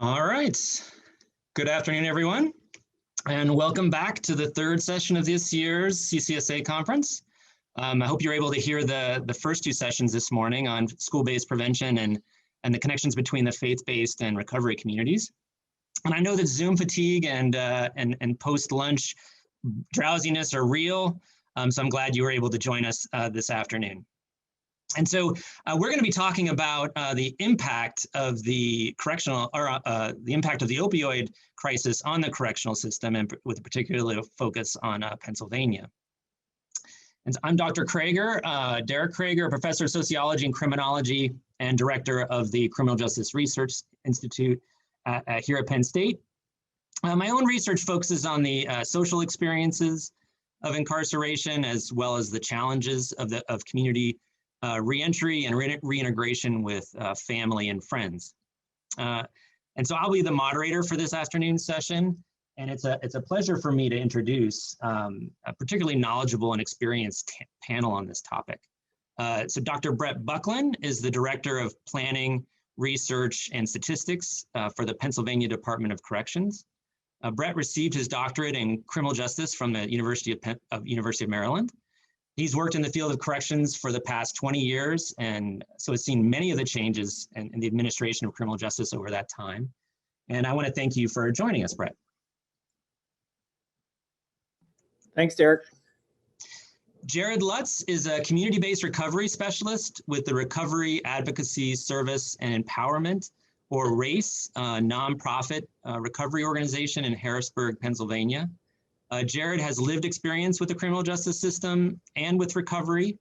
All right. Good afternoon, everyone, and welcome back to the third session of this year's CCSA conference. I hope you're able to hear the first two sessions this morning on school-based prevention and the connections between the faith-based and recovery communities. And I know that Zoom fatigue and post-lunch drowsiness are real, so I'm glad you were able to join us this afternoon. And so we're going to be talking about the impact of the the impact of the opioid crisis on the correctional system, and with a particular focus on Pennsylvania. And I'm Dr. Kreager, Derek Kreager, professor of sociology and criminology and director of the Criminal Justice Research Institute here at Penn State. My own research focuses on the social experiences of incarceration, as well as the challenges of community reentry and reintegration with family and friends. And so I'll be the moderator for this afternoon's session, and it's a pleasure for me to introduce a particularly knowledgeable and experienced panel on this topic. So Dr. Bret Buckland is the Director of Planning, Research, and Statistics for the Pennsylvania Department of Corrections. Bret received his doctorate in criminal justice from the University of Maryland. He's worked in the field of corrections for the past 20 years, and so has seen many of the changes in the administration of criminal justice over that time. And I want to thank you for joining us, Bret. Thanks, Derek. Jared Lutz is a community-based recovery specialist with the Recovery Advocacy Service and Empowerment, or RASE, nonprofit recovery organization in Harrisburg, Pennsylvania. Jared has lived experience with the criminal justice system and with recovery,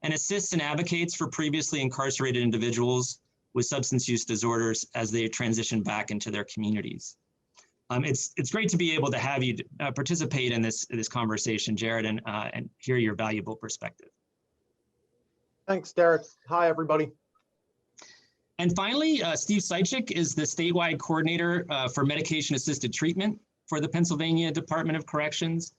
and assists and advocates for previously incarcerated individuals with substance use disorders as they transition back into their communities. It's great to be able to have you participate in this conversation, Jared, and hear your valuable perspective. Thanks, Derek. Hi, everybody. And finally, Steve Seitchik is the statewide coordinator for medication-assisted treatment for the Pennsylvania Department of Corrections.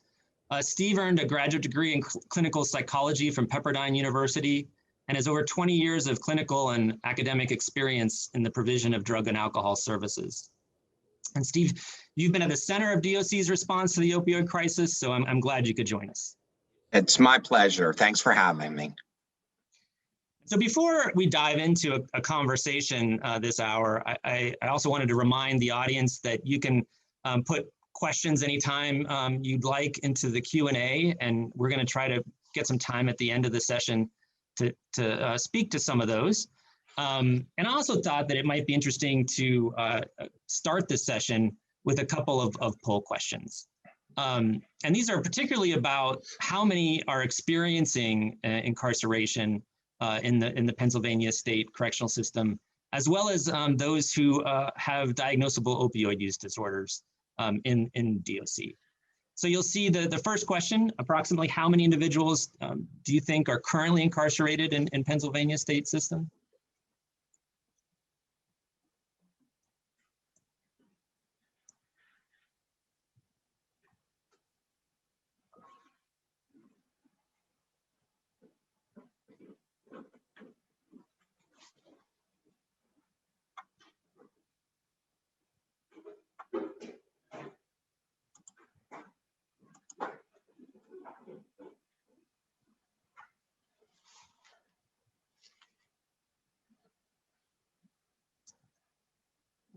Steve earned a graduate degree in clinical psychology from Pepperdine University and has over 20 years of clinical and academic experience in the provision of drug and alcohol services. And Steve, you've been at the center of DOC's response to the opioid crisis, so I'm glad you could join us. It's my pleasure. Thanks for having me. So before we dive into a conversation this hour, I also wanted to remind the audience that you can put questions anytime you'd like into the Q&A, and we're going to try to get some time at the end of the session to speak to some of those. And I also thought that it might be interesting to start this session with a couple of poll questions. And these are particularly about how many are experiencing incarceration in the Pennsylvania state correctional system, as well as those who have diagnosable opioid use disorders in DOC. So you'll see the first question, approximately how many individuals do you think are currently incarcerated in Pennsylvania state system?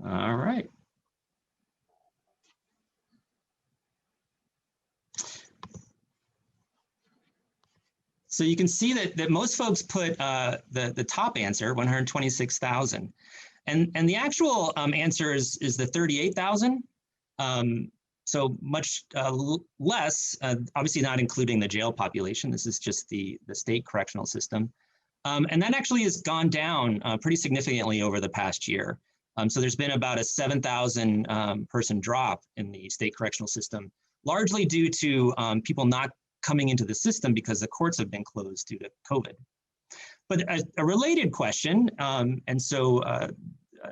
All right. So you can see that most folks put the top answer, 126,000. And the actual answer is the 38,000. So much less, obviously not including the jail population. This is just the state correctional system. And that actually has gone down pretty significantly over the past year. So there's been about a 7,000 person drop in the state correctional system, largely due to people not coming into the system because the courts have been closed due to COVID. But a related question, and so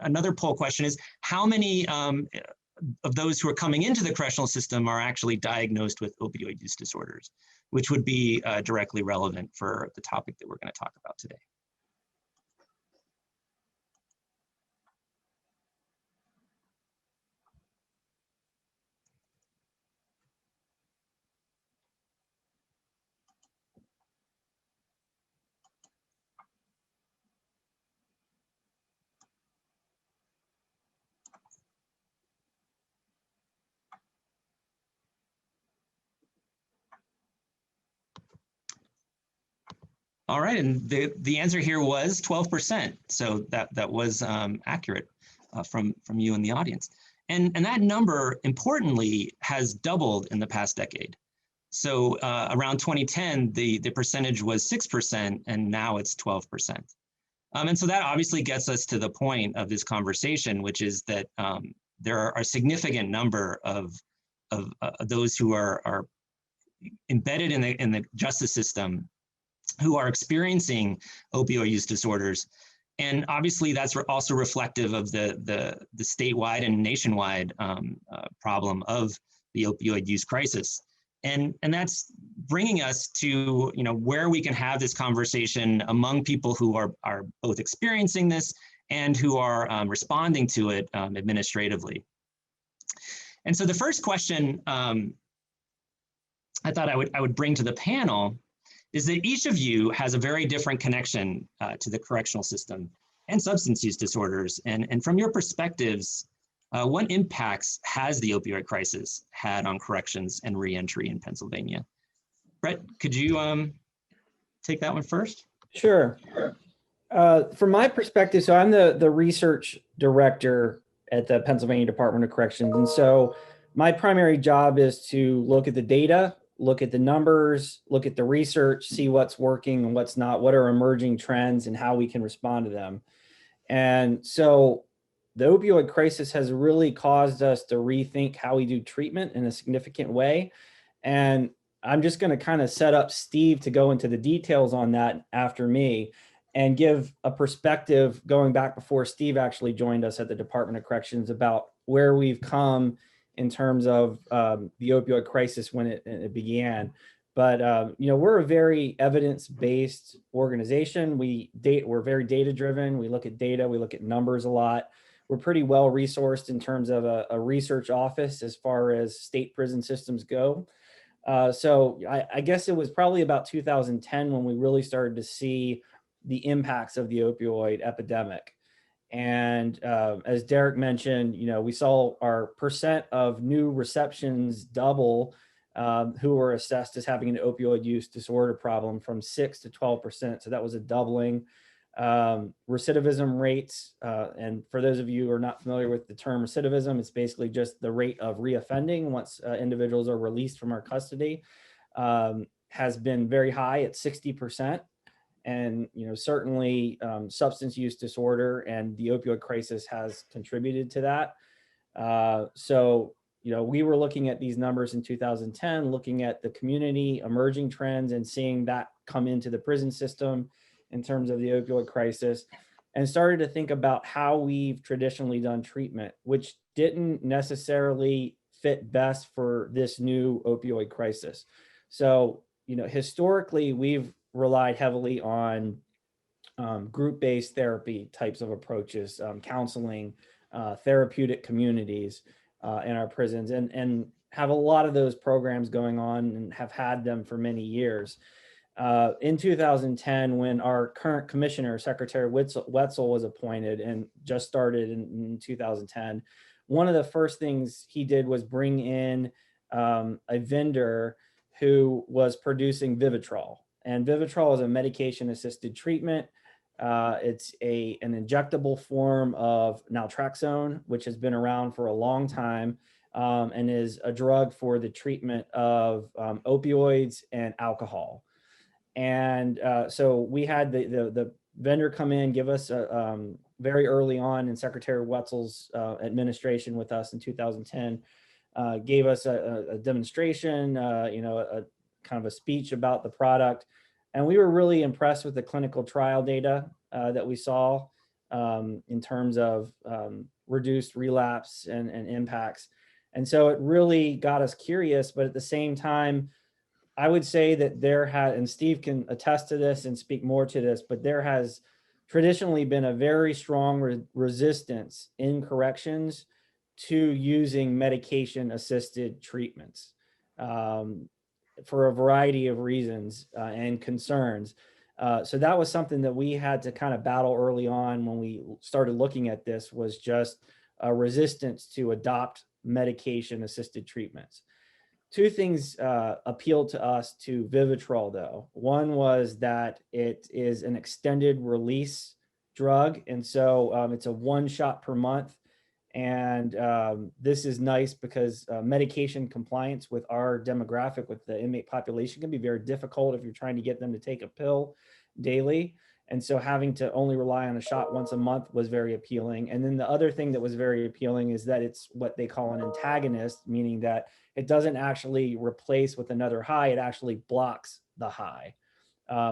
another poll question is, how many of those who are coming into the correctional system are actually diagnosed with opioid use disorders, which would be directly relevant for the topic that we're going to talk about today. All right, and the answer here was 12%. So that was accurate from you and the audience. And that number, importantly, has doubled in the past decade. So around 2010, the percentage was 6%, and now it's 12%. And so that obviously gets us to the point of this conversation, which is that there are a significant number of those who are embedded in the justice system who are experiencing opioid use disorders. And obviously that's also reflective of the statewide and nationwide problem of the opioid use crisis. And that's bringing us to where we can have this conversation among people who are both experiencing this and who are responding to it administratively. And so the first question I thought I would bring to the panel is that each of you has a very different connection to the correctional system and substance use disorders. And from your perspectives, what impacts has the opioid crisis had on corrections and reentry in Pennsylvania? Bret, could you take that one first? Sure. From my perspective, so I'm the research director at the Pennsylvania Department of Corrections. And so my primary job is to look at the data, look at the numbers, look at the research, see what's working and what's not, what are emerging trends and how we can respond to them. And so the opioid crisis has really caused us to rethink how we do treatment in a significant way. And I'm just going to kind of set up Steve to go into the details on that after me and give a perspective going back before Steve actually joined us at the Department of Corrections about where we've come in terms of the opioid crisis when it began. But we're a very evidence-based organization. We're very data-driven. We look at data, we look at numbers a lot. We're pretty well resourced in terms of a research office as far as state prison systems go. So I guess it was probably about 2010 when we really started to see the impacts of the opioid epidemic. And as Derek mentioned, we saw our percent of new receptions double who were assessed as having an opioid use disorder problem from 6 to 12%. So that was a doubling. Recidivism rates, and for those of you who are not familiar with the term recidivism, it's basically just the rate of reoffending once individuals are released from our custody, has been very high at 60%. And certainly substance use disorder and the opioid crisis has contributed to that. So we were looking at these numbers in 2010, looking at the community emerging trends and seeing that come into the prison system in terms of the opioid crisis, and started to think about how we've traditionally done treatment, which didn't necessarily fit best for this new opioid crisis. So, historically, we've relied heavily on group-based therapy types of approaches, counseling, therapeutic communities in our prisons, and have a lot of those programs going on and have had them for many years. In 2010, when our current commissioner, Secretary Wetzel, was appointed and just started in 2010, one of the first things he did was bring in a vendor who was producing Vivitrol. And Vivitrol is a medication-assisted treatment. It's an injectable form of naltrexone, which has been around for a long time and is a drug for the treatment of opioids and alcohol. And so we had the vendor come in, give us very early on in Secretary Wetzel's administration with us in 2010, gave us a demonstration, a kind of a speech about the product. And we were really impressed with the clinical trial data that we saw in terms of reduced relapse and impacts. And so it really got us curious, but at the same time, I would say that and Steve can attest to this and speak more to this, but there has traditionally been a very strong resistance in corrections to using medication-assisted treatments for a variety of reasons and concerns. So that was something that we had to kind of battle early on when we started looking at this, was just a resistance to adopt medication-assisted treatments. two things appealed to us to Vivitrol, though. One was that it is an extended release drug, and so it's a 1 shot per month. And this is nice because medication compliance with our demographic, with the inmate population, can be very difficult if you're trying to get them to take a pill daily. And so having to only rely on a shot once a month was very appealing. And then the other thing that was very appealing is that it's what they call an antagonist, meaning that it doesn't actually replace with another high, it actually blocks the high.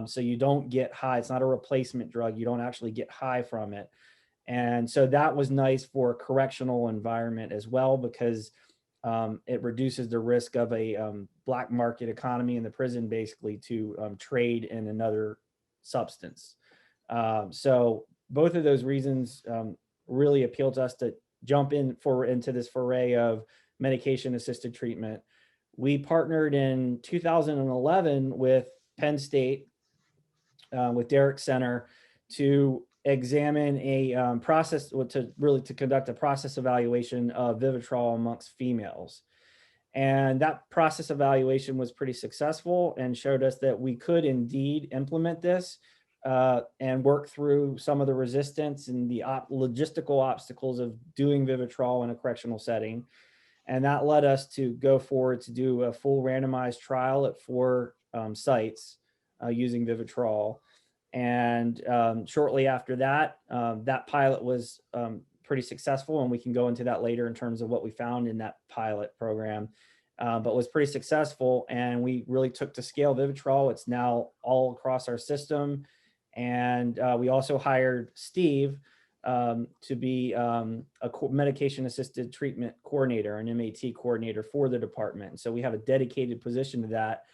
So you don't get high. It's not a replacement drug. You don't actually get high from it. And so that was nice for a correctional environment as well, because it reduces the risk of a black market economy in the prison, basically, to trade in another substance. So both of those reasons really appeal to us to jump into this foray of medication-assisted treatment. We partnered in 2011 with Penn State, with Derrick Center, to examine a process, to conduct a process evaluation of Vivitrol amongst females. And that process evaluation was pretty successful and showed us that we could indeed implement this and work through some of the resistance and the logistical obstacles of doing Vivitrol in a correctional setting. And that led us to go forward to do a full randomized trial at 4 sites using Vivitrol. And shortly after that, that pilot was pretty successful, and we can go into that later in terms of what we found in that pilot program, but was pretty successful. And we really took to scale Vivitrol. It's now all across our system. And we also hired Steve to be a medication-assisted treatment coordinator, an MAT coordinator for the department. So we have a dedicated position to that.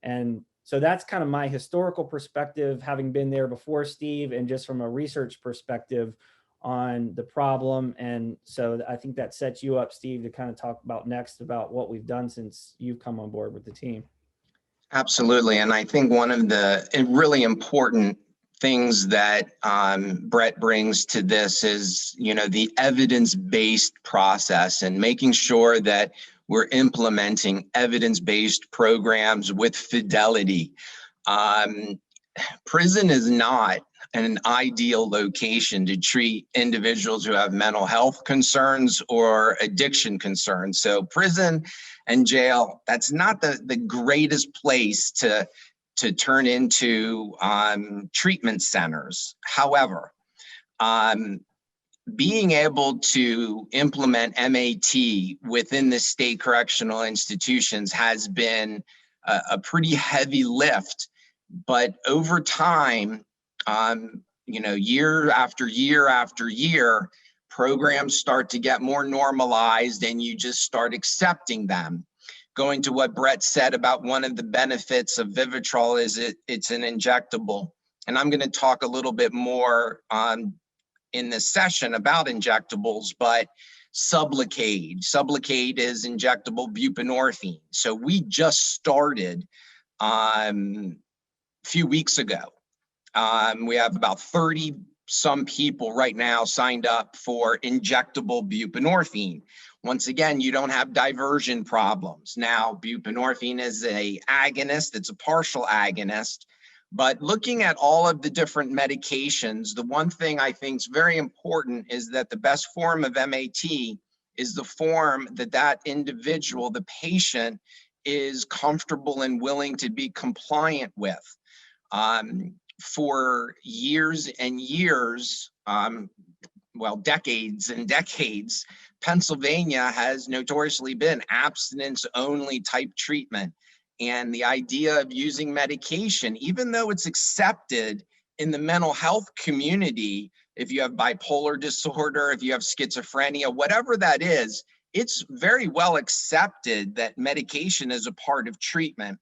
And so that's kind of my historical perspective, having been there before Steve, and just from a research perspective on the problem. And so I think that sets you up, Steve, to kind of talk about next about what we've done since you've come on board with the team. Absolutely. And I think one of the really important things that Bret brings to this is, the evidence-based process, and making sure that we're implementing evidence-based programs with fidelity. Prison is not an ideal location to treat individuals who have mental health concerns or addiction concerns. So prison and jail, that's not the greatest place to turn into treatment centers. However, being able to implement MAT within the state correctional institutions has been a pretty heavy lift, but over time, year after year after year, programs start to get more normalized, and you just start accepting them. Going to what Bret said about one of the benefits of Vivitrol is it's an injectable. And I'm going to talk a little bit more in this session about injectables, but Sublocade is injectable buprenorphine. So we just started a few weeks ago. We have about 30 some people right now signed up for injectable buprenorphine. Once again, you don't have diversion problems. Now, buprenorphine is an agonist, it's a partial agonist, but looking at all of the different medications, the one thing I think is very important is that the best form of MAT is the form that individual, the patient, is comfortable and willing to be compliant with. For years and years, decades and decades, Pennsylvania has notoriously been abstinence-only type treatment. And the idea of using medication, even though it's accepted in the mental health community, if you have bipolar disorder, if you have schizophrenia, whatever that is, it's very well accepted that medication is a part of treatment.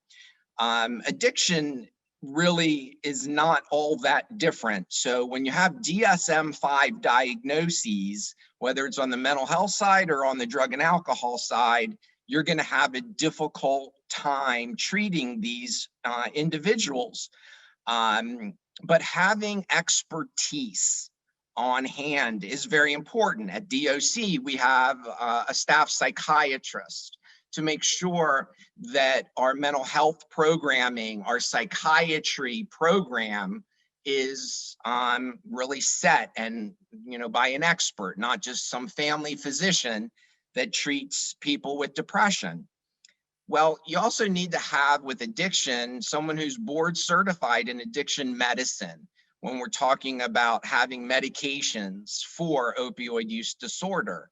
Addiction really is not all that different. So when you have DSM-5 diagnoses, whether it's on the mental health side or on the drug and alcohol side, you're going to have a difficult time treating these individuals. But having expertise on hand is very important. At DOC, we have a staff psychiatrist. to make sure that our mental health programming, our psychiatry program is really set and, by an expert, not just some family physician that treats people with depression. Well, you also need to have, with addiction, someone who's board certified in addiction medicine when we're talking about having medications for opioid use disorder.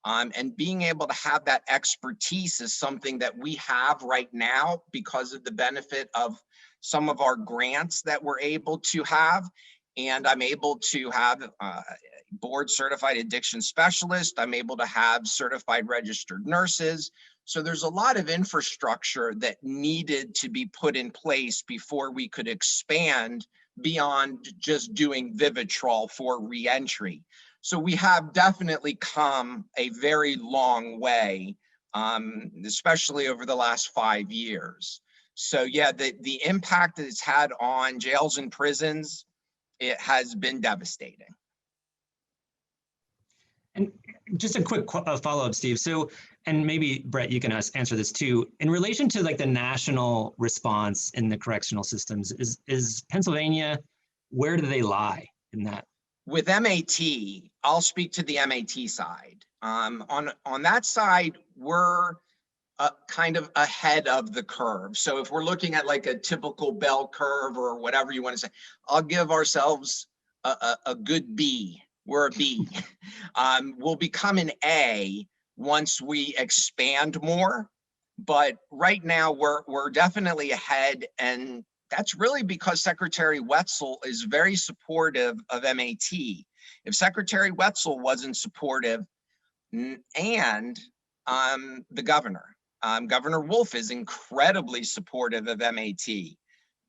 And being able to have that expertise is something that we have right now because of the benefit of some of our grants that we're able to have. And I'm able to have board certified addiction specialist. I'm able to have certified registered nurses. So there's a lot of infrastructure that needed to be put in place before we could expand beyond just doing Vivitrol for reentry. So we have definitely come a very long way, especially over the last 5 years. So yeah, the impact that it's had on jails and prisons, it has been devastating. And just a quick follow-up, Steve. So, and maybe Bret, you can answer this too. In relation to like the national response in the correctional systems, is Pennsylvania, where do they lie in that? With MAT, I'll speak to the MAT side. On that side, we're kind of ahead of the curve. So if we're looking at like a typical bell curve or whatever you want to say, I'll give ourselves a good B. We're a B. We'll become an A once we expand more. But right now we're definitely ahead, and that's really because Secretary Wetzel is very supportive of MAT. If Secretary Wetzel wasn't supportive, and the governor, Governor Wolf is incredibly supportive of MAT.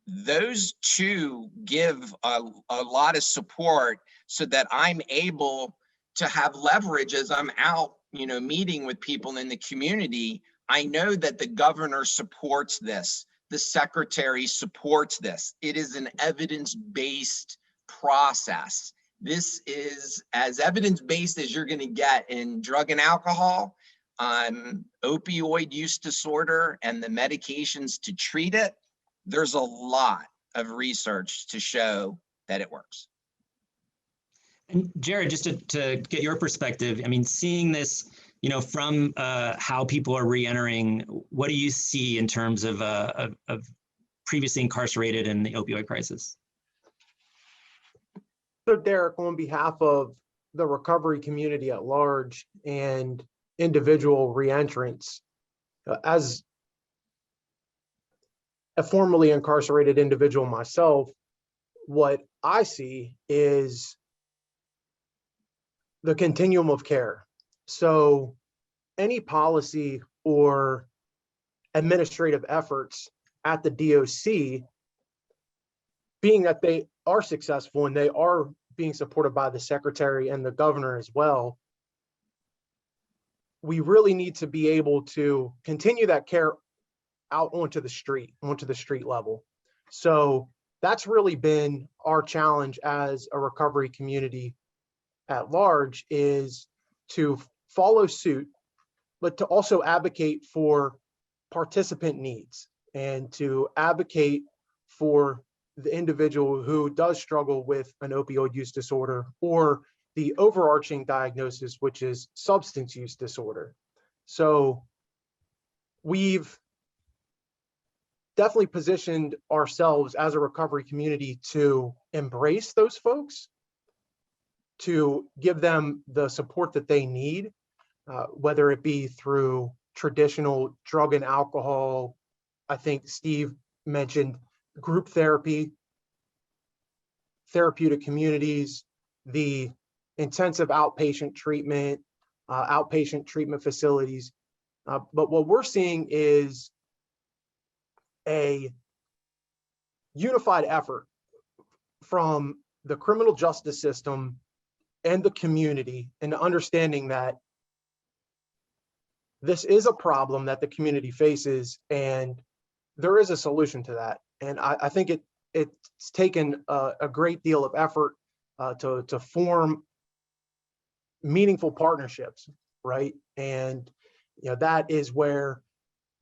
Those two give a lot of support so that I'm able to have leverage as I'm out, meeting with people in the community. I know that the governor supports this. The secretary supports this. It is an evidence-based process. This is as evidence-based as you're going to get in drug and alcohol, opioid use disorder, and the medications to treat it. There's a lot of research to show that it works. And Jared, just to get your perspective, I mean, seeing this, from how people are re-entering, what do you see in terms of previously incarcerated in the opioid crisis? So Derek, on behalf of the recovery community at large and individual re-entrants, as a formerly incarcerated individual myself, what I see is the continuum of care. So any policy or administrative efforts at the DOC, being that they are successful and they are being supported by the secretary and the governor as well, we really need to be able to continue that care out onto the street level. So that's really been our challenge as a recovery community at large, is to follow suit, but to also advocate for participant needs and to advocate for the individual who does struggle with an opioid use disorder or the overarching diagnosis, which is substance use disorder. So we've definitely positioned ourselves as a recovery community to embrace those folks, to give them the support that they need, whether it be through traditional drug and alcohol. I think Steve mentioned group therapy, therapeutic communities, the intensive outpatient treatment facilities. But what we're seeing is a unified effort from the criminal justice system and the community, and understanding that this is a problem that the community faces and there is a solution to that. And I think it's taken a great deal of effort to form meaningful partnerships, right? And that is where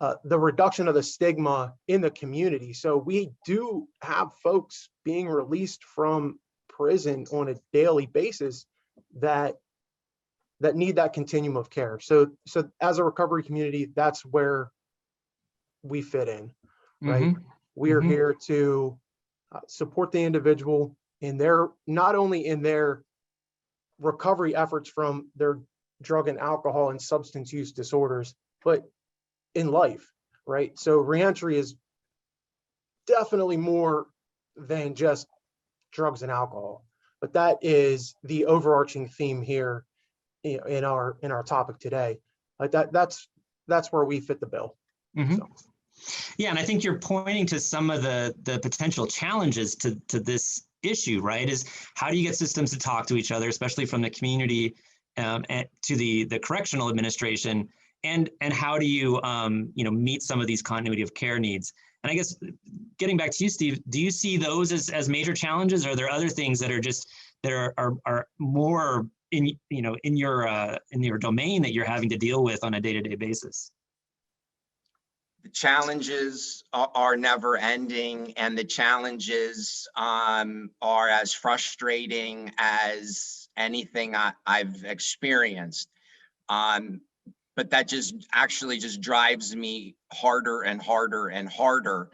the reduction of the stigma in the community. So we do have folks being released from prison on a daily basis that need that continuum of care. So as a recovery community, that's where we fit in, right? We are here to support the individual in their, not only in their recovery efforts from their drug and alcohol and substance use disorders, but in life, right? So reentry is definitely more than just drugs and alcohol, but that is the overarching theme here in our topic today. That's where we fit the bill. So. Yeah, and I think you're pointing to some of the potential challenges to this issue, right? Is how do you get systems to talk to each other, especially from the community and to the correctional administration, and how do you meet some of these continuity of care needs? And I guess getting back to you, Steve, do you see those as major challenges? Or are there other things that are just are more in your domain that you're having to deal with on a day-to-day basis? The challenges are never ending, and the challenges are as frustrating as anything I've experienced. But that actually just drives me harder and harder and harder.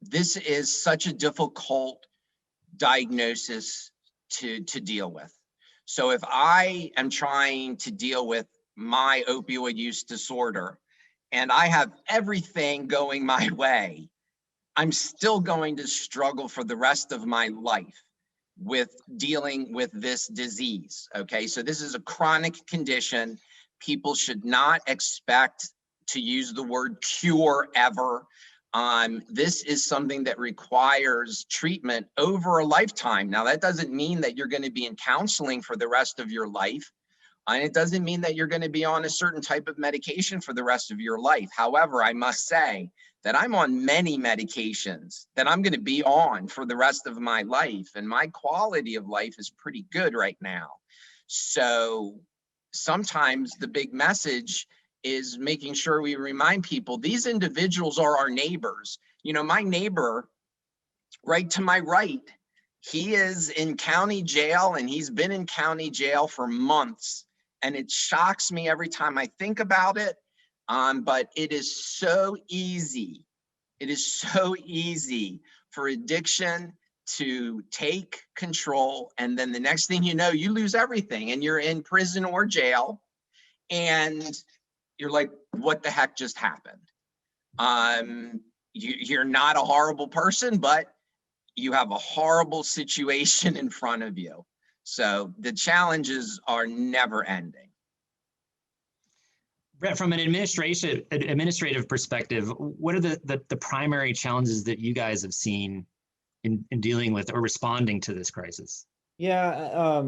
This is such a difficult diagnosis to deal with. So if I am trying to deal with my opioid use disorder and I have everything going my way, I'm still going to struggle for the rest of my life with dealing with this disease. Okay, so this is a chronic condition. People should not expect to use the word cure ever. This is something that requires treatment over a lifetime. Now, that doesn't mean that you're going to be in counseling for the rest of your life. And it doesn't mean that you're going to be on a certain type of medication for the rest of your life. However, I must say that I'm on many medications that I'm going to be on for the rest of my life. And my quality of life is pretty good right now. So sometimes the big message is making sure we remind people these individuals are our neighbors. You know, my neighbor right to my right, he is in county jail, and he's been in county jail for months. And it shocks me every time I think about it. But it is so easy. It is so easy for addiction to take control. And then the next thing you know, you lose everything and you're in prison or jail. And you're like, what the heck just happened? You're not a horrible person, but you have a horrible situation in front of you. So the challenges are never ending. Bret, from an administrative perspective, what are the primary challenges that you guys have seen in dealing with or responding to this crisis? Yeah,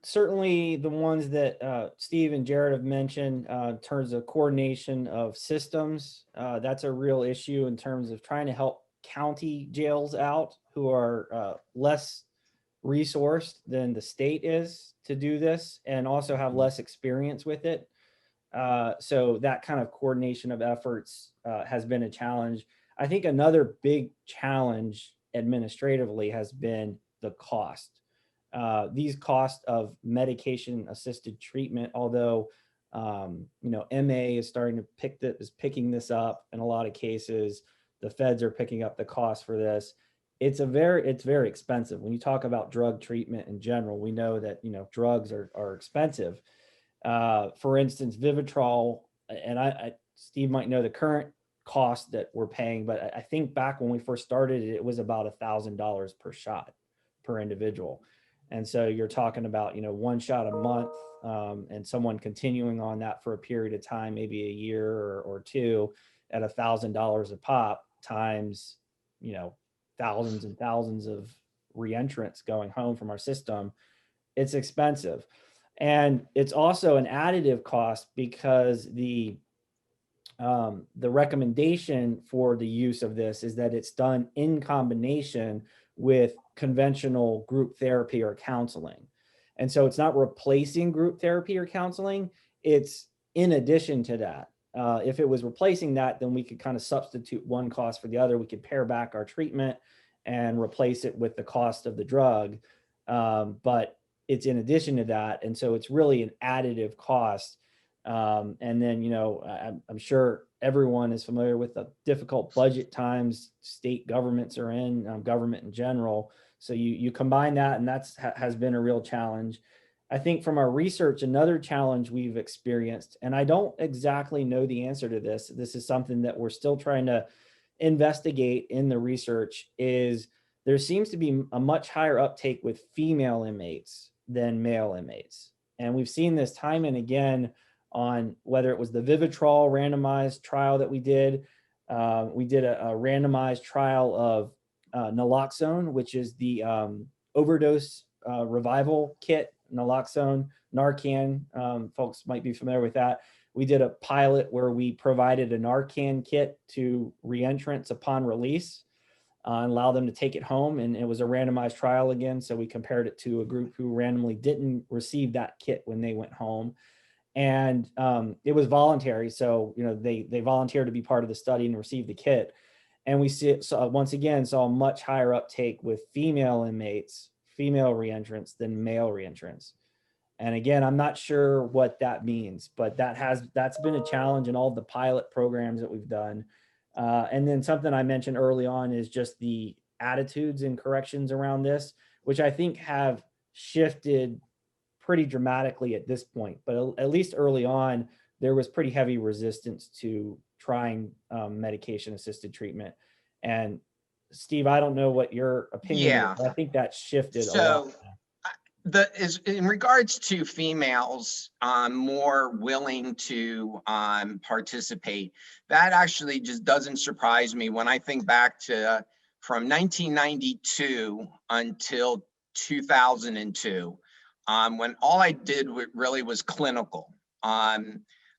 certainly the ones that Steve and Jared have mentioned in terms of coordination of systems. That's a real issue in terms of trying to help county jails out who are less resourced than the state is to do this, and also have less experience with it. So that kind of coordination of efforts has been a challenge. I think another big challenge administratively has been the cost. These costs of medication-assisted treatment, although MA is starting to picking this up in a lot of cases. The feds are picking up the cost for this. It's very expensive. When you talk about drug treatment in general, we know that drugs are expensive. For instance, Vivitrol, and Steve might know the current cost that we're paying, but I think back when we first started, it was about $1,000 per shot per individual. And so you're talking about, one shot a month, and someone continuing on that for a period of time, maybe a year or two, at $1,000 a pop times, thousands and thousands of reentrants going home from our system. It's expensive. And it's also an additive cost because the recommendation for the use of this is that it's done in combination with conventional group therapy or counseling. And so it's not replacing group therapy or counseling. It's in addition to that. If it was replacing that, then we could kind of substitute one cost for the other. We could pare back our treatment and replace it with the cost of the drug. But it's in addition to that. And so it's really an additive cost. And then, I'm sure everyone is familiar with the difficult budget times state governments are in, government in general. So you combine that, and has been a real challenge. I think from our research, another challenge we've experienced, and I don't exactly know the answer to this, this is something that we're still trying to investigate in the research, is there seems to be a much higher uptake with female inmates than male inmates. And we've seen this time and again on whether it was the Vivitrol randomized trial that we did. We did a randomized trial of naloxone, which is the overdose revival kit. Naloxone, Narcan, folks might be familiar with that. We did a pilot where we provided a Narcan kit to reentrants upon release and allow them to take it home. And it was a randomized trial again. So we compared it to a group who randomly didn't receive that kit when they went home. And it was voluntary. So, they volunteered to be part of the study and receive the kit. And we once again saw a much higher uptake with female inmates, female reentrants than male reentrants. And again, I'm not sure what that means, but that's been a challenge in all the pilot programs that we've done. And then something I mentioned early on is just the attitudes in corrections around this, which I think have shifted pretty dramatically at this point. But at least early on, there was pretty heavy resistance to trying medication-assisted treatment. And Steve, I don't know what your opinion is, but I think that shifted a lot. In regards to females more willing to participate, that actually just doesn't surprise me when I think back to from 1992 until 2002, when all I did really was clinical.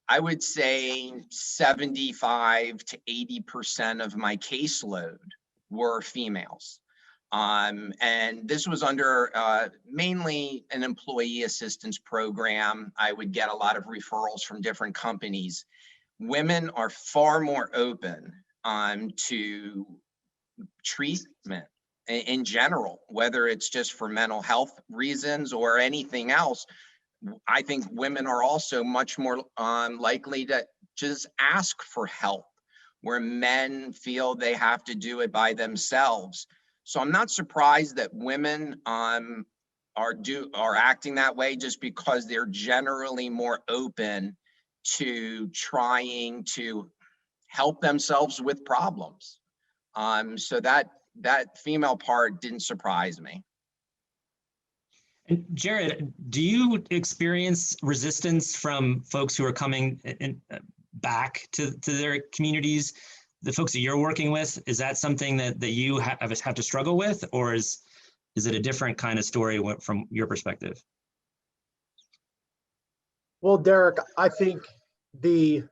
I would say 75 to 80% of my caseload were females. And this was under mainly an employee assistance program. I would get a lot of referrals from different companies. Women are far more open to treatment in general, whether it's just for mental health reasons or anything else. I think women are also much more likely to just ask for help, where men feel they have to do it by themselves. So I'm not surprised that women are acting that way, just because they're generally more open to trying to help themselves with problems. So that female part didn't surprise me. And Jared, do you experience resistance from folks who are coming back to their communities? The folks that you're working with, is that something that you have to struggle with, or is it a different kind of story from your perspective? Well, Derek, I think the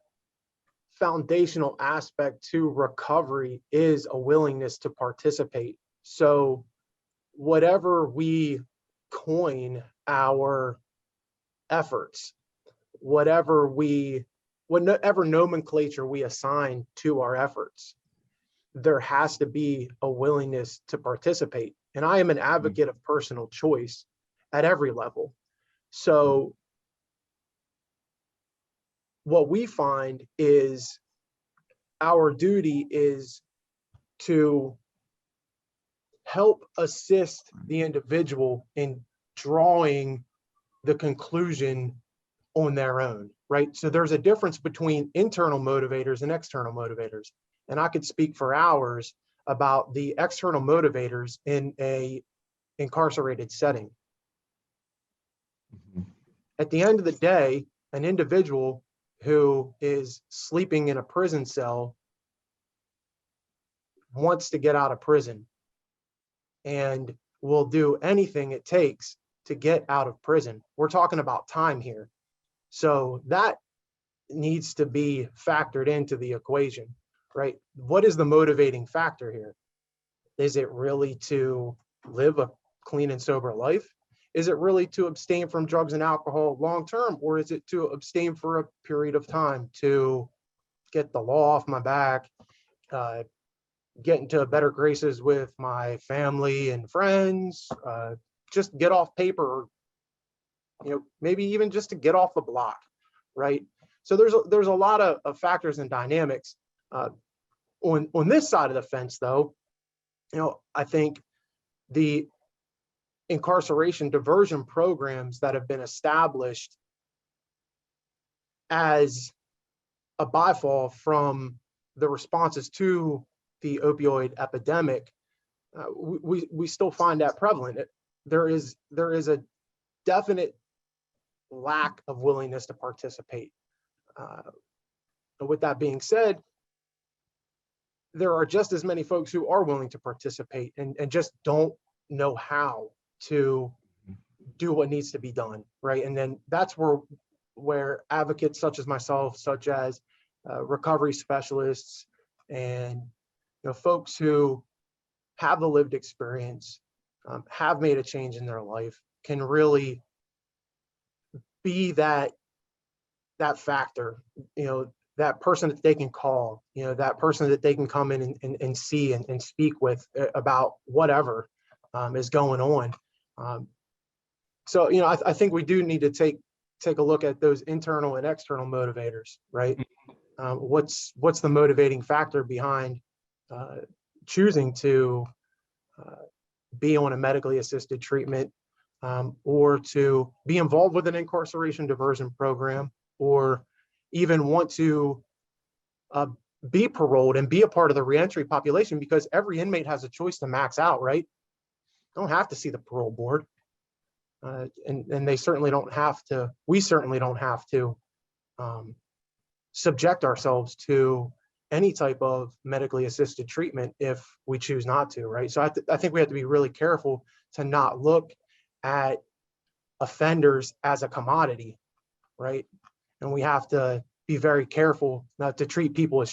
foundational aspect to recovery is a willingness to participate. So whatever we coin our efforts, whatever nomenclature we assign to our efforts, there has to be a willingness to participate. And I am an advocate of personal choice at every level. So what we find is our duty is to help assist the individual in drawing the conclusion on their own, right? So there's a difference between internal motivators and external motivators. And I could speak for hours about the external motivators in a incarcerated setting. Mm-hmm. At the end of the day, an individual who is sleeping in a prison cell wants to get out of prison and will do anything it takes to get out of prison. We're talking about time here. So that needs to be factored into the equation, right? What is the motivating factor here? Is it really to live a clean and sober life? is it really to abstain from drugs and alcohol long term, or is it to abstain for a period of time to get the law off my back, get into better graces with my family and friends, just get off paper, maybe even just to get off the block, right? So there's a lot of factors and dynamics. On this side of the fence, though, I think the incarceration diversion programs that have been established as a byfall from the responses to the opioid epidemic, we still find that prevalent. There is a definite lack of willingness to participate. With that being said, there are just as many folks who are willing to participate and just don't know how to do what needs to be done, right? And then that's where advocates such as myself, such as recovery specialists and folks who have the lived experience, have made a change in their life, can really be that factor, that person that they can call, that person that they can come in and see and speak with about whatever is going on. So, I think we do need to take a look at those internal and external motivators, right? What's the motivating factor behind choosing to be on a medically assisted treatment, or to be involved with an incarceration diversion program, or even want to be paroled and be a part of the reentry population, because every inmate has a choice to max out, right? Don't have to see the parole board. And they certainly don't have to, we certainly don't have to subject ourselves to any type of medically assisted treatment if we choose not to, right? So I think we have to be really careful to not look at offenders as a commodity, right? And we have to be very careful not to treat people as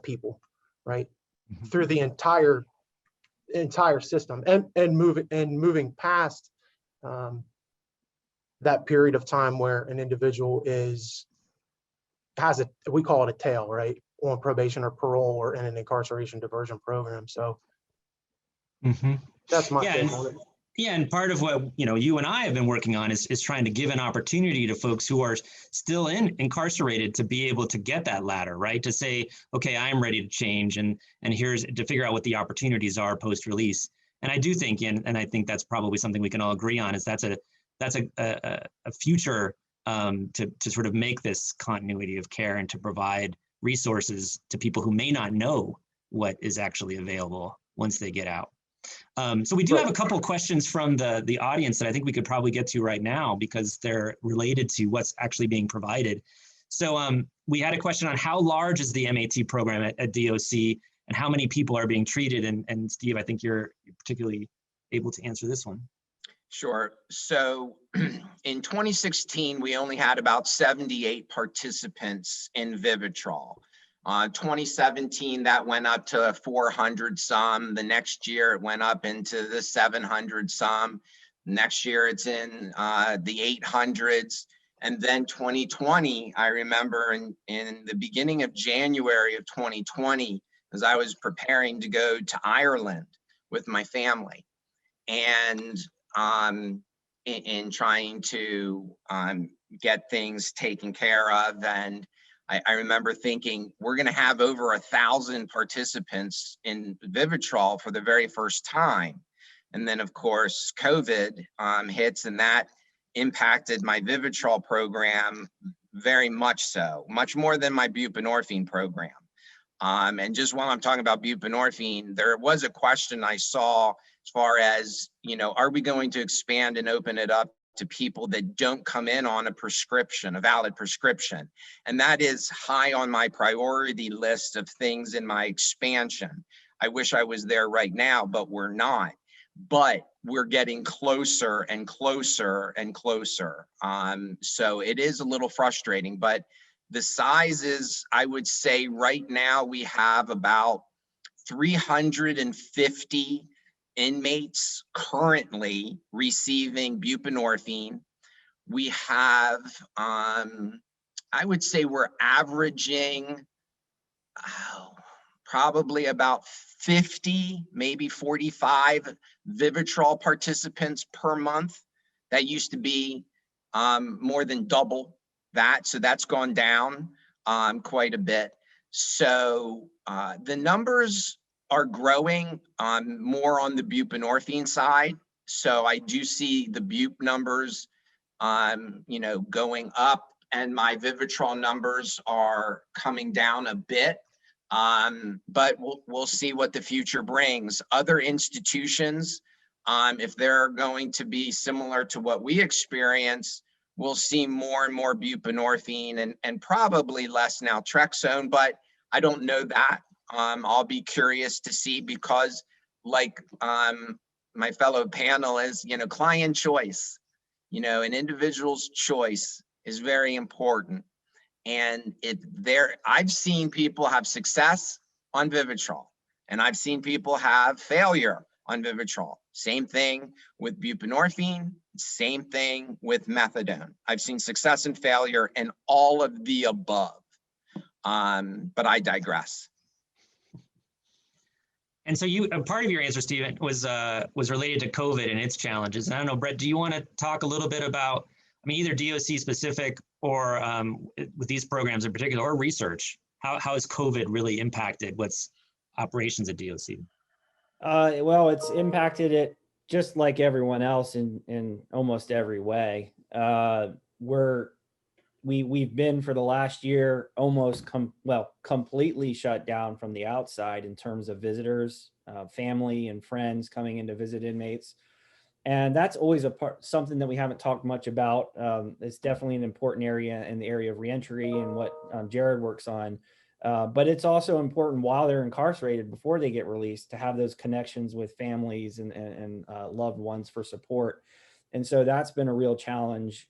people, right? Mm-hmm. Through the entire system, and moving past that period of time where an individual we call it a tail, right, on probation or parole or in an incarceration diversion program. So that's my take on it. Yeah, and part of what you and I have been working on is trying to give an opportunity to folks who are still incarcerated to be able to get that ladder, right? To say, okay, I'm ready to change, and here's to figure out what the opportunities are post-release. And I do think, and I think that's probably something we can all agree on, is that's a future to sort of make this continuity of care and to provide resources to people who may not know what is actually available once they get out. So we do have a couple of questions from the audience that I think we could probably get to right now, because they're related to what's actually being provided. So we had a question on how large is the MAT program at DOC and how many people are being treated? And Steve, I think you're particularly able to answer this one. Sure. So in 2016, we only had about 78 participants in Vivitrol. 2017, that went up to 400 some. The next year, it went up into the 700 some. Next year, it's in the 800s. And then 2020, I remember in the beginning of January of 2020, as I was preparing to go to Ireland with my family, and in trying to get things taken care of. And I remember thinking, we're going to have over 1,000 participants in Vivitrol for the very first time. And then, of course, COVID hits, and that impacted my Vivitrol program very much so, much more than my buprenorphine program. And just while I'm talking about buprenorphine, there was a question I saw as far as, are we going to expand and open it up to people that don't come in on a prescription, a valid prescription? And that is high on my priority list of things in my expansion. I wish I was there right now, but we're not. But we're getting closer and closer and closer. So it is a little frustrating, but the size is, I would say right now we have about 350 inmates currently receiving buprenorphine. We have, I would say we're averaging probably about 50, maybe 45 Vivitrol participants per month. That used to be more than double that. So that's gone down quite a bit. So the numbers are growing more on the buprenorphine side. So I do see the bup numbers, going up, and my Vivitrol numbers are coming down a bit. But we'll see what the future brings. Other institutions, if they're going to be similar to what we experience, we'll see more and more buprenorphine and probably less naltrexone, but I don't know that. I'll be curious to see, because like my fellow panelists, client choice, an individual's choice is very important. And I've seen people have success on Vivitrol, and I've seen people have failure on Vivitrol. Same thing with buprenorphine, same thing with methadone. I've seen success and failure in all of the above. But I digress. And so part of your answer, Stephen, was related to COVID and its challenges. And I don't know, Bret, do you want to talk a little bit about, either DOC specific or with these programs in particular, or research? How has COVID really impacted what's operations at DOC? Well, it's impacted it just like everyone else in almost every way. We've been for the last year almost completely shut down from the outside in terms of visitors, family and friends coming in to visit inmates. And that's always something that we haven't talked much about. It's definitely an important area in the area of reentry and what Jared works on. But it's also important while they're incarcerated, before they get released, to have those connections with families and loved ones for support. And so that's been a real challenge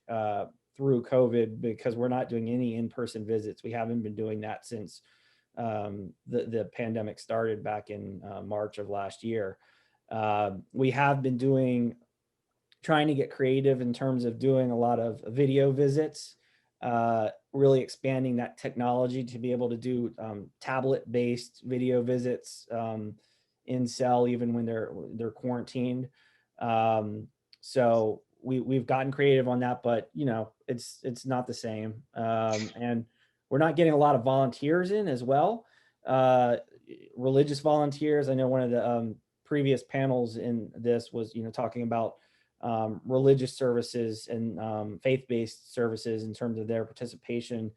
through COVID, because we're not doing any in-person visits. We haven't been doing that since the pandemic started back in March of last year. We have been trying to get creative in terms of doing a lot of video visits, really expanding that technology to be able to do tablet-based video visits in cell, even when they're quarantined. So we've gotten creative on that, but it's not the same. And we're not getting a lot of volunteers in as well. Religious volunteers. I know one of the previous panels in this was, talking about religious services and faith-based services in terms of their participation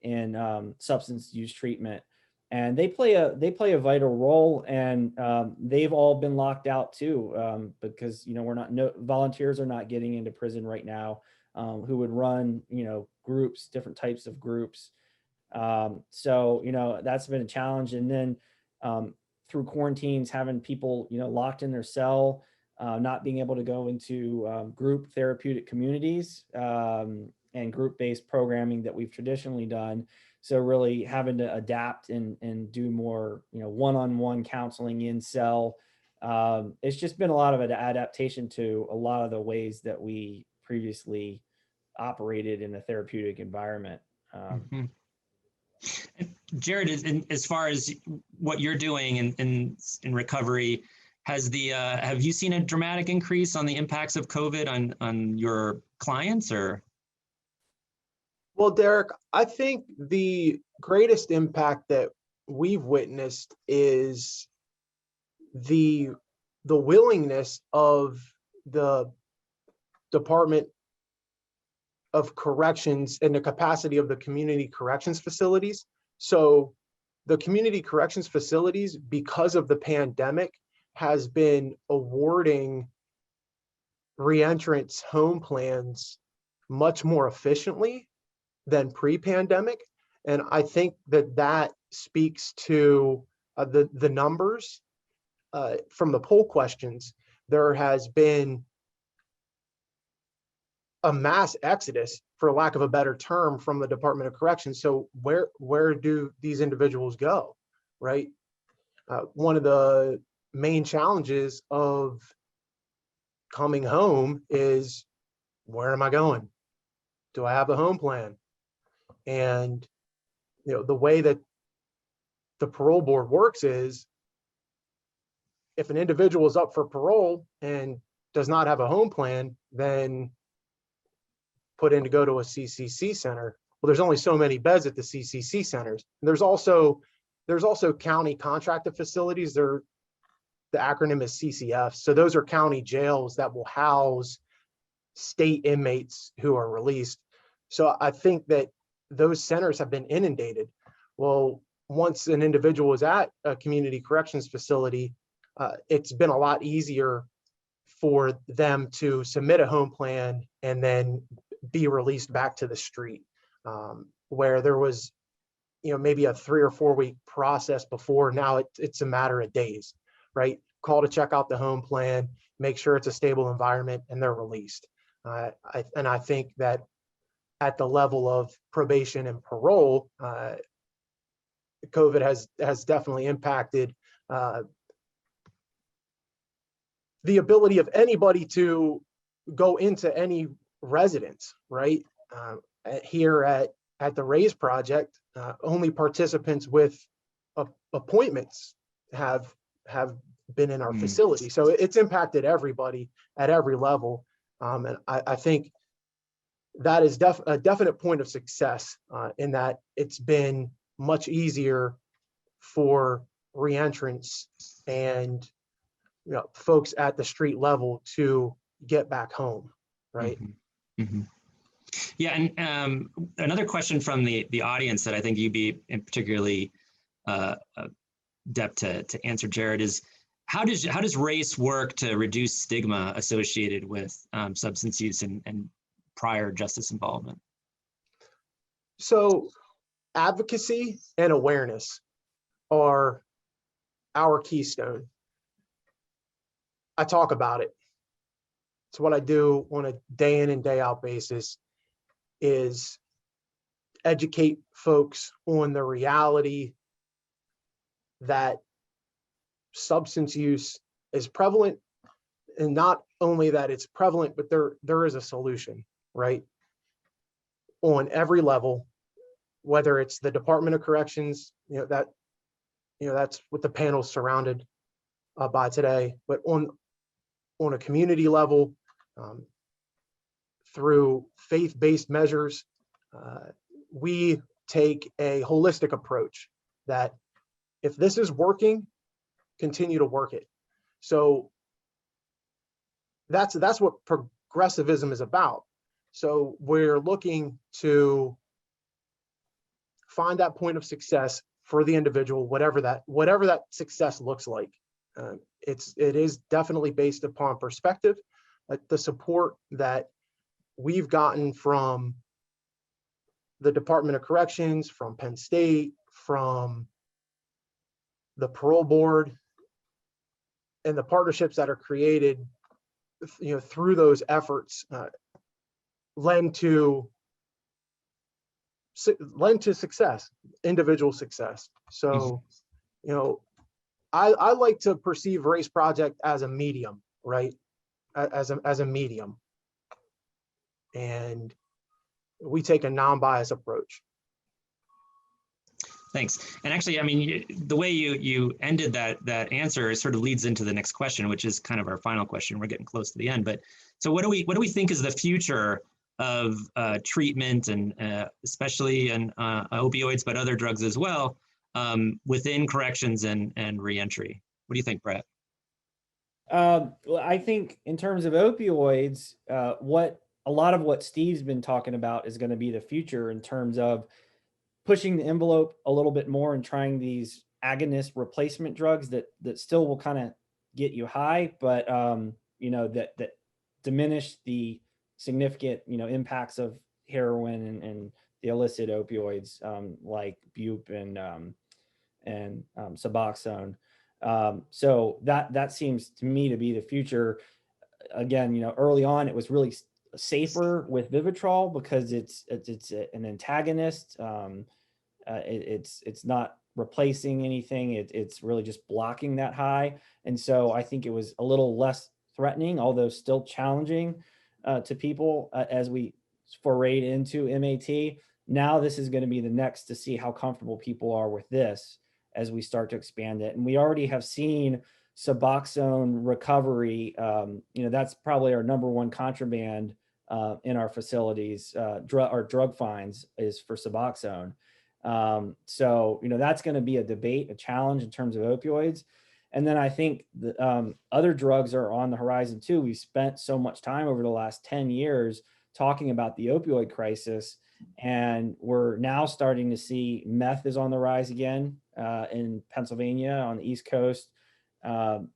in substance use treatment, and they play a vital role. And they've all been locked out too, because volunteers are not getting into prison right now, who would run groups, different types of groups. So that's been a challenge. And then through quarantines, having people locked in their cell, not being able to go into group therapeutic communities and group-based programming that we've traditionally done. So really having to adapt and do more one-on-one counseling in cell. It's just been a lot of an adaptation to a lot of the ways that we previously operated in a therapeutic environment. Jared, as far as what you're doing in recovery, have you seen a dramatic increase on the impacts of COVID on your clients, or? Well, Derek, I think the greatest impact that we've witnessed is the willingness of the Department of Corrections and the capacity of the community corrections facilities. So the community corrections facilities, because of the pandemic, has been awarding reentrants home plans much more efficiently than pre-pandemic. And I think that speaks to the numbers from the poll questions. There has been a mass exodus, for lack of a better term, from the Department of Corrections. So where do these individuals go, right? One of the main challenges of coming home is, where am I going? Do I have a home plan? And the way that the parole board works is, if an individual is up for parole and does not have a home plan, then put in to go to a CCC center. Well, there's only so many beds at the CCC centers. And there's also county contracted facilities. The acronym is CCF. So those are county jails that will house state inmates who are released. So I think that those centers have been inundated. Well, once an individual is at a community corrections facility, it's been a lot easier for them to submit a home plan and then be released back to the street, where there was, maybe a 3 or 4 week process before. Now it's a matter of days, right? Call to check out the home plan, make sure it's a stable environment, and they're released. I think that at the level of probation and parole, COVID has definitely impacted the ability of anybody to go into any residence, right? Here at the RASE project, only participants with appointments have been in our facility. So it's impacted everybody at every level. And I think that is a definite point of success, in that it's been much easier for reentrants and folks at the street level to get back home, right? Mm-hmm. Mm-hmm. Yeah, and another question from the audience that I think you'd be particularly adept to answer, Jared, is how does RACE work to reduce stigma associated with substance use and prior justice involvement? So advocacy and awareness are our keystone. I talk about it. It's what I do on a day in and day out basis, is educate folks on the reality that substance use is prevalent, and not only that it's prevalent, but there is a solution, right? On every level, whether it's the Department of Corrections, that's what the panel's surrounded by today, but on a community level, through faith-based measures, we take a holistic approach that if this is working, continue to work it. So that's what progressivism is about. So we're looking to find that point of success for the individual, whatever that success looks like. It is definitely based upon perspective. The support that we've gotten from the Department of Corrections, from Penn State, from the parole board, and the partnerships that are created, through those efforts, lend to success, individual success. So, I like to perceive RACE Project as a medium, right? As a medium. And we take a non-biased approach. Thanks. And actually, I mean, the way you ended that answer sort of leads into the next question, which is kind of our final question. We're getting close to the end, but so what do we think is the future of treatment, and especially in opioids, but other drugs as well, within corrections and reentry? What do you think, Bret? Well, I think in terms of opioids, a lot of what Steve's been talking about is going to be the future in terms of pushing the envelope a little bit more and trying these agonist replacement drugs that still will kind of get you high, but that diminish the significant impacts of heroin and the illicit opioids, like bup and Suboxone. So that seems to me to be the future. Again, early on it was really safer with Vivitrol because it's an antagonist. It's not replacing anything. It's really just blocking that high. And so I think it was a little less threatening, although still challenging to people as we forayed into MAT. Now this is going to be the next to see how comfortable people are with this as we start to expand it. And we already have seen Suboxone recovery. That's probably our number one contraband in our facilities. Our drug fines is for Suboxone. So that's going to be a debate, a challenge in terms of opioids. And then I think the other drugs are on the horizon too. We've spent so much time over the last 10 years talking about the opioid crisis, and we're now starting to see meth is on the rise again in Pennsylvania on the East Coast. The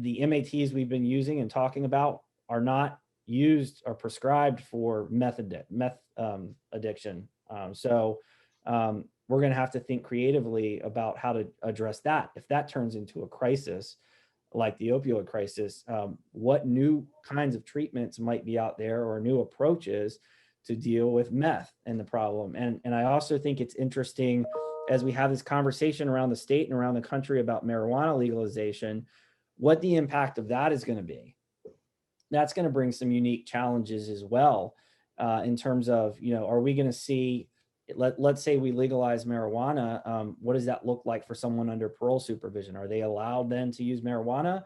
MATs we've been using and talking about are not used or prescribed for meth addiction. So we're going to have to think creatively about how to address that. If that turns into a crisis, like the opioid crisis, what new kinds of treatments might be out there or new approaches to deal with meth and the problem. And I also think it's interesting as we have this conversation around the state and around the country about marijuana legalization, what the impact of that is going to be. That's going to bring some unique challenges as well in terms of, are we going to see, let's say we legalize marijuana, what does that look like for someone under parole supervision? Are they allowed then to use marijuana?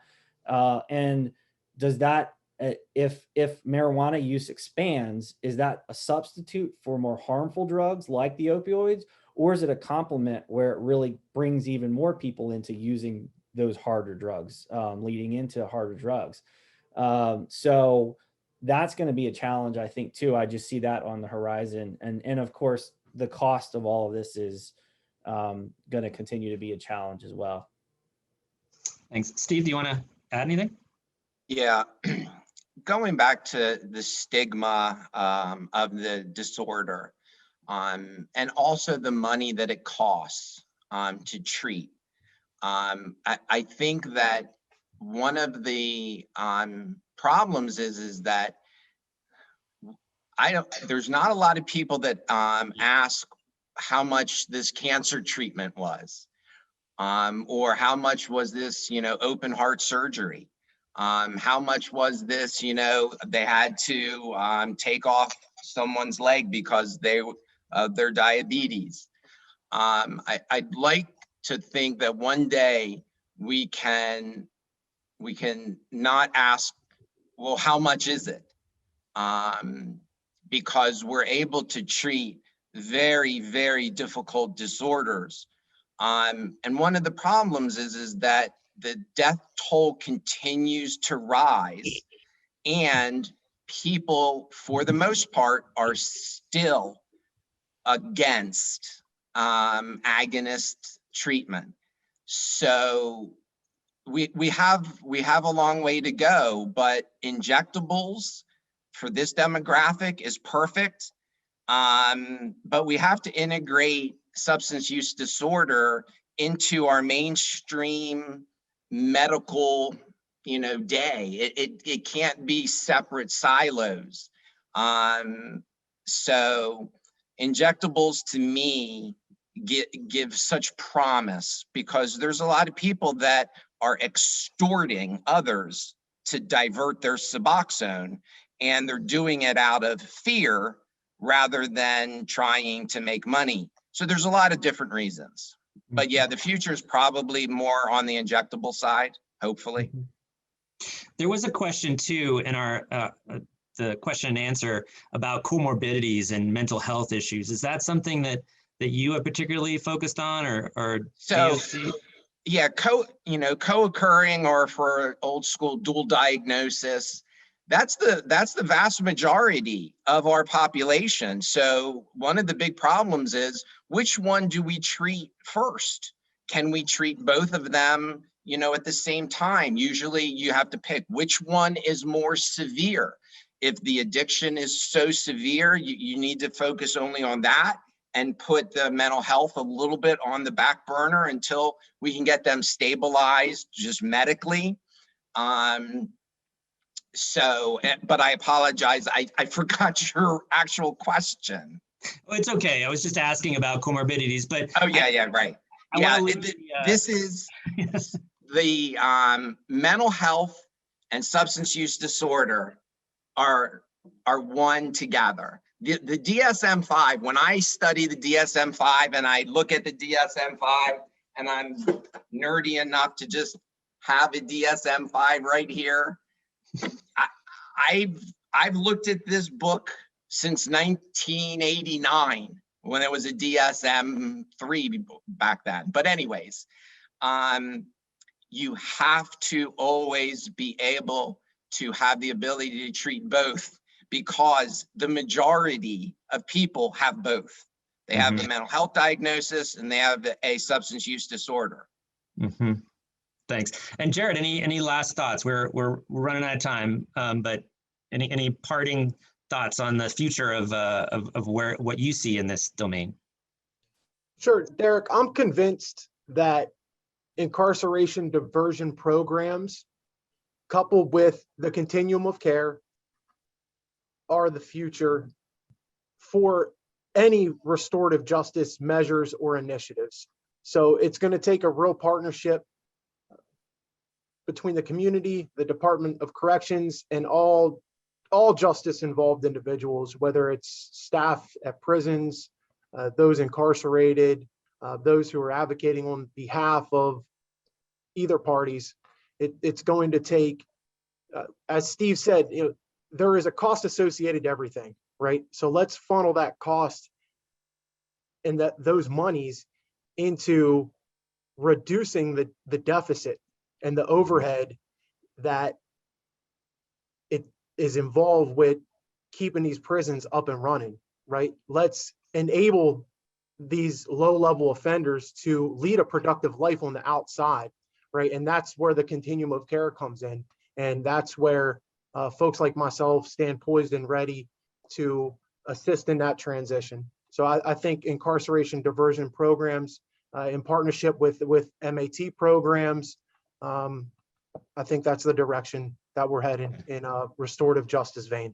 And does that, if marijuana use expands, is that a substitute for more harmful drugs like the opioids? Or is it a complement where it really brings even more people into using those harder drugs, leading into harder drugs? So that's going to be a challenge, I think, too. I just see that on the horizon. And of course, the cost of all of this is going to continue to be a challenge as well. Thanks. Steve, do you want to add anything? Yeah. Going back to the stigma of the disorder and also the money that it costs to treat. I think that one of the problems is that there's not a lot of people that ask how much this cancer treatment was, or how much was this, open heart surgery. How much was this, they had to take off someone's leg because of their diabetes. I'd like to think that one day we can not ask, well, how much is it? Because we're able to treat very, very difficult disorders. And one of the problems is that the death toll continues to rise, and people, for the most part, are still against agonist treatment. So we have a long way to go, but injectables for this demographic is perfect. But we have to integrate substance use disorder into our mainstream medical, day. It can't be separate silos. So injectables to me give such promise, because there's a lot of people that are extorting others to divert their Suboxone, and they're doing it out of fear rather than trying to make money. So there's a lot of different reasons. But yeah, the future is probably more on the injectable side, hopefully. There was a question too in our the question and answer about comorbidities and mental health issues. Is that something that you have particularly focused on, or so? Yeah, co-occurring, or for old school dual diagnosis. That's the vast majority of our population. So one of the big problems is, which one do we treat first? Can we treat both of them, at the same time? Usually you have to pick which one is more severe. If the addiction is so severe, you need to focus only on that and put the mental health a little bit on the back burner until we can get them stabilized just medically. So, but I apologize, I forgot your actual question. Oh, it's okay. I was just asking about comorbidities, but Oh, yeah, right. I Yeah, wanna leave this is yes. the mental health and substance use disorder are one together. The DSM-5, when I study the DSM-5 and I look at the DSM-5 and I'm nerdy enough to just have a DSM-5 right here, I've looked at this book since 1989 when it was a DSM-3 back then. But anyways, you have to always be able to have the ability to treat both, because the majority of people have both. They have the mental health diagnosis and they have a substance use disorder. Thanks. And Jared, any last thoughts? We're running out of time, but any parting thoughts on the future of what you see in this domain? Sure, Derek, I'm convinced that incarceration diversion programs coupled with the continuum of care are the future for any restorative justice measures or initiatives. So it's going to take a real partnership between the community, the Department of Corrections, and all justice involved individuals, whether it's staff at prisons, those incarcerated, those who are advocating on behalf of either parties. It's going to take, as Steve said, there is a cost associated to everything, right? So let's funnel that cost and those monies into reducing the deficit and the overhead that it is involved with keeping these prisons up and running, right? Let's enable these low-level offenders to lead a productive life on the outside, right? And that's where the continuum of care comes in. And that's where folks like myself stand poised and ready to assist in that transition. So I think incarceration diversion programs in partnership with MAT programs, I think that's the direction that we're heading in a restorative justice vein.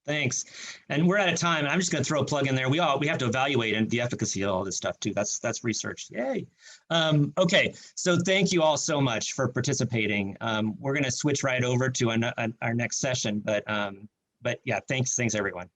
Thanks. And we're out of time. I'm just going to throw a plug in there. We have to evaluate the efficacy of all this stuff too. That's research. Yay. Okay. So thank you all so much for participating. We're going to switch right over to our next session, but yeah, thanks everyone.